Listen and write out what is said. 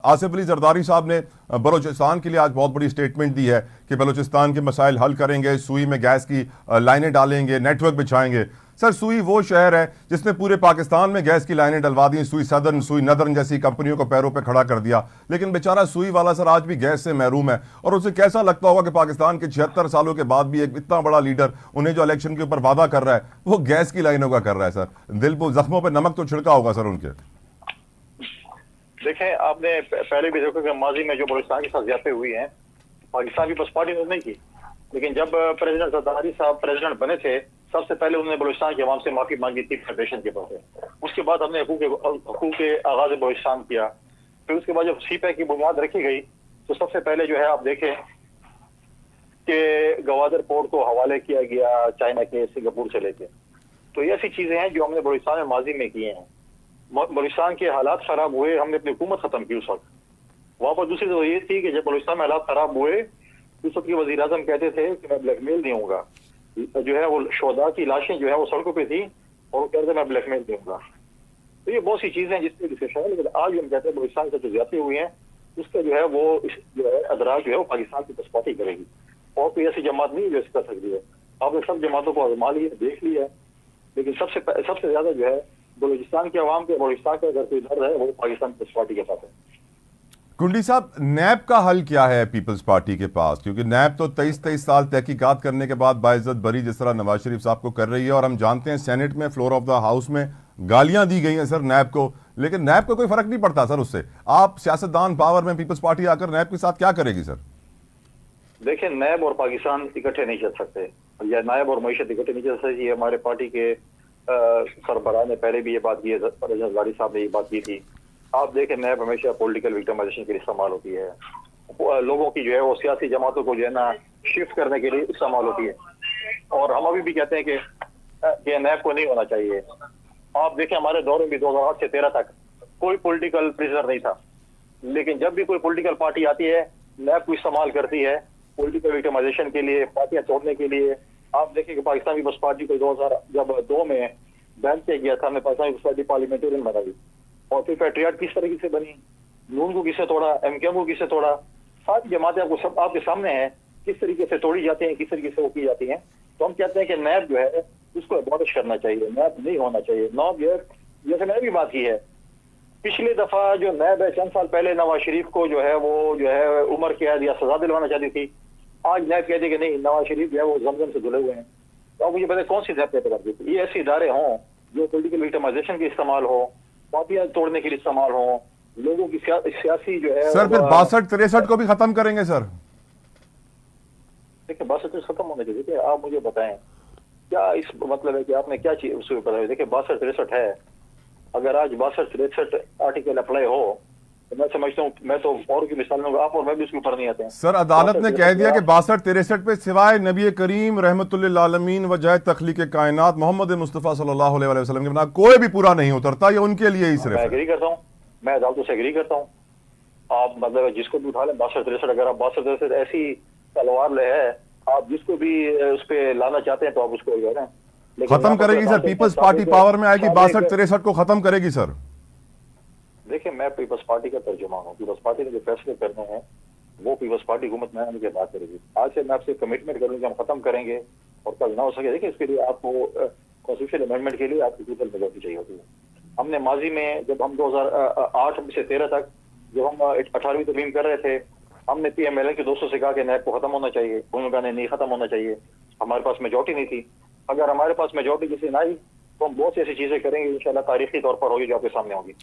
आसिफ अली जरदारी साहब ने बलूचिस्तान के लिए आज बहुत बड़ी स्टेटमेंट दी है कि बलूचिस्तान के मसाइल हल करेंगे, सुई में गैस की लाइनें डालेंगे, नेटवर्क बिछाएंगे। सर, सुई वो शहर है जिसने पूरे पाकिस्तान में गैस की लाइनें डलवा दी, सुई सदर्न, सुई नदर्न जैसी कंपनियों को पैरों पे खड़ा कर दिया, लेकिन बेचारा सुई वाला सर आज भी गैस से महरूम है। और उसे कैसा लगता होगा कि पाकिस्तान के 76 सालों के बाद भी एक इतना बड़ा लीडर उन्हें जो इलेक्शन के ऊपर वादा कर रहा है वो गैस की लाइनों का कर रहा है। सर, दिल को जख्मों पर नमक तो छिड़का होगा सर उनके। देखें, आपने पहले भी देखा कि माजी में जो बलूचिस्तान के साथ ज्यादती हुई हैं, पाकिस्तान पीपल्स पार्टी ने नहीं की, लेकिन जब प्रेसिडेंट जरदारी साहब प्रेसिडेंट बने थे, सबसे पहले उन्होंने बलूचिस्तान की आवाम से माफी मांगी थी फेडरेशन के पास। उसके बाद हमने हकूक के आगाज बलूचिस्तान किया। फिर उसके बाद जब सीपैक की बुनियाद रखी गई तो सबसे पहले जो है आप देखें कि गवादर पोर्ट को हवाले किया गया चाइना के, सिंगापुर से लेके। तो ये ऐसी चीजें हैं जो हमने बलूचिस्तान में माजी में किए हैं। बलूचिस्तान के हालात खराब हुए, हमने अपनी हुकूमत खत्म की उस वक्त। वहां पर दूसरी तो ये थी कि जब बलूचिस्तान में हालात खराब हुए उस वक्त के वजीर आजम कहते थे कि मैं ब्लैकमेल नहीं दूंगा, जो है वो शोधा की लाशें जो है वो सड़कों पे थी और वो कहते थे मैं ब्लैकमेल दूंगा। तो ये बहुत सी चीजें हैं जिसपे डिस्कशन है, लेकिन आज हम कहते हैं बलूचिस्तान से जो ज्यादती हुई है उसका जो है वो जो है अदराज जो है वो पाकिस्तान की पसपाती करेगी। और कोई ऐसी जमात नहीं जो कर सकती है। आपने सब जमातों को आजमा लिया, देख लिया, लेकिन सबसे ज्यादा जो है बलूचिस्तान के अवाम के, बलूचिस्तान का अगर कोई दर्द है वो पाकिस्तान पीपल्स पार्टी के साथ है। कुंडी साहब, नैब का हल क्या है पीपल्स पार्टी के पास? क्योंकि नैब तो 23 साल तहकीकात करने के बाद बाइज्जत बरी जिस तरह नवाज शरीफ साहब को कर रही है, और हम जानते हैं सेनेट में फ्लोर ऑफ द हाउस में गालियां दी गई हैं सर नैब को, लेकिन नैब को कोई फर्क नहीं पड़ता सर उससे। आप सियासतदान पावर में, पीपल्स पार्टी आकर नैब के साथ क्या करेगी सर? देखिए, नैब और पाकिस्तान इकट्ठे नहीं चल सकते, या नायब और मईशत इकट्ठे नहीं चल सकते। ये हमारे पार्टी के सरबराह ने पहले भी ये बात की है, जरदारी साहब ने ये बात की थी। आप देखें, नैब हमेशा पॉलिटिकल विक्टिमाइजेशन के लिए इस्तेमाल होती है, लोगों की जो है वो सियासी जमातों को जो है ना शिफ्ट करने के लिए इस्तेमाल होती है। और हम अभी भी कहते हैं कि नैब को नहीं होना चाहिए। आप देखें, हमारे दौर में भी 2008 से 13 तक कोई पॉलिटिकल प्रिजनर नहीं था, लेकिन जब भी कोई पॉलिटिकल पार्टी आती है नैब को इस्तेमाल करती है पॉलिटिकल विक्टिमाइजेशन के लिए, पार्टियां तोड़ने के लिए। आप देखें कि पाकिस्तान पीपल्स पार्टी को 2002 में बैन किया गया था, हमने पाकिस्तान पीपल्स पार्टी पार्लियामेंटेरियन बनाई, और फिर पैट्रियट किस तरीके से बनी, नून को किससे तोड़ा, एमकेएम को किससे तोड़ा, सारी जमातें आपको सब आपके सामने हैं किस तरीके से तोड़ी जाती हैं, किस तरीके से वो की जाती हैं। तो हम कहते हैं कि नैब जो है उसको अबॉलिश करना चाहिए, नैब नहीं होना चाहिए। नॉब जैसे मैंने भी बात की है, पिछली दफा जो नैब है चंद साल पहले नवाज शरीफ को जो है वो जो है उम्र कैद या सजा दिलवाना चाहती थी। आज नैब कहती है कि नहीं, नवाज शरीफ जो है वो जमजम से धुले हुए हैं। तो आप मुझे बताए कौन सी नैब पेपर करती थी? ये ऐसे इदारे हों जो पॉलिटिकल विक्टिमाइजेशन के इस्तेमाल हो, पार्टियां तोड़ने के लिए इस्तेमाल हो, लोगों की सियासी जो है सर फिर 62-63 को भी खत्म करेंगे सर? देखिए, 62 खत्म होने के लिए आप मुझे बताएं क्या इस मतलब है कि आपने क्या चीज उसको बताया? देखिए, 62-63 है, अगर आज 62-63 आर्टिकल अप्लाई हो तो मैं समझता हूँ, मैं तो और की मिसाल लूंगा, आप और मैं भी उसके ऊपर नहीं आते हैं। सर, अदालत ने कह दिया कि 62-63 पे सिवाय नबी करीम रहमतुल्लिल आलमीन व जाए तख्लीक कायनात मोहम्मद मुस्तफ़ा सल्लल्लाहु अलैहि वसल्लम के बिना कोई भी पूरा नहीं उतरता। ये उनके लिए ही सिर्फ। मैं एग्री करता हूँ, मैं अदालतों से एग्री करता हूँ। आप मतलब जिसको भी उठा लें 62-63, अगर आप 62-63 ऐसी तलवार है, आप जिसको भी उस पर लाना चाहते हैं तो आप उसको करें, लेकिन खत्म करेगी सर। पीपल्स पार्टी पावर में आएगी, 62-63 को खत्म करेगी सर। देखिए, मैं पीपल्स पार्टी का तर्जुमान हूँ। पीपल्स पार्टी ने जो फैसले करने हैं वो पीपल्स पार्टी हुकूमत में आने के बाद करेगी। आज से मैं आपसे कमिटमेंट करूँगी हम खत्म करेंगे, और कल ना हो सके। देखिए, इसके लिए आपको कॉन्स्टिट्यूशन अमेंडमेंट के लिए आपकी पीपल मेजॉरिटी चाहिए होती है। हमने माजी में जब हम 2008 से 13 तक जब हम 18वीं तरमीम कर रहे थे, हमने PMLN के दोस्तों से कहा कि नैब को खत्म होना चाहिए। उन्होंने कहा नहीं खत्म होना चाहिए, हमारे पास मेजॉरिटी नहीं थी। अगर हमारे पास मेजॉरिटी किसी ना आई तो हम बहुत सी ऐसी चीजें करेंगे इंशाल्लाह, तारीखी तौर पर होगी जो आपके सामने होगी।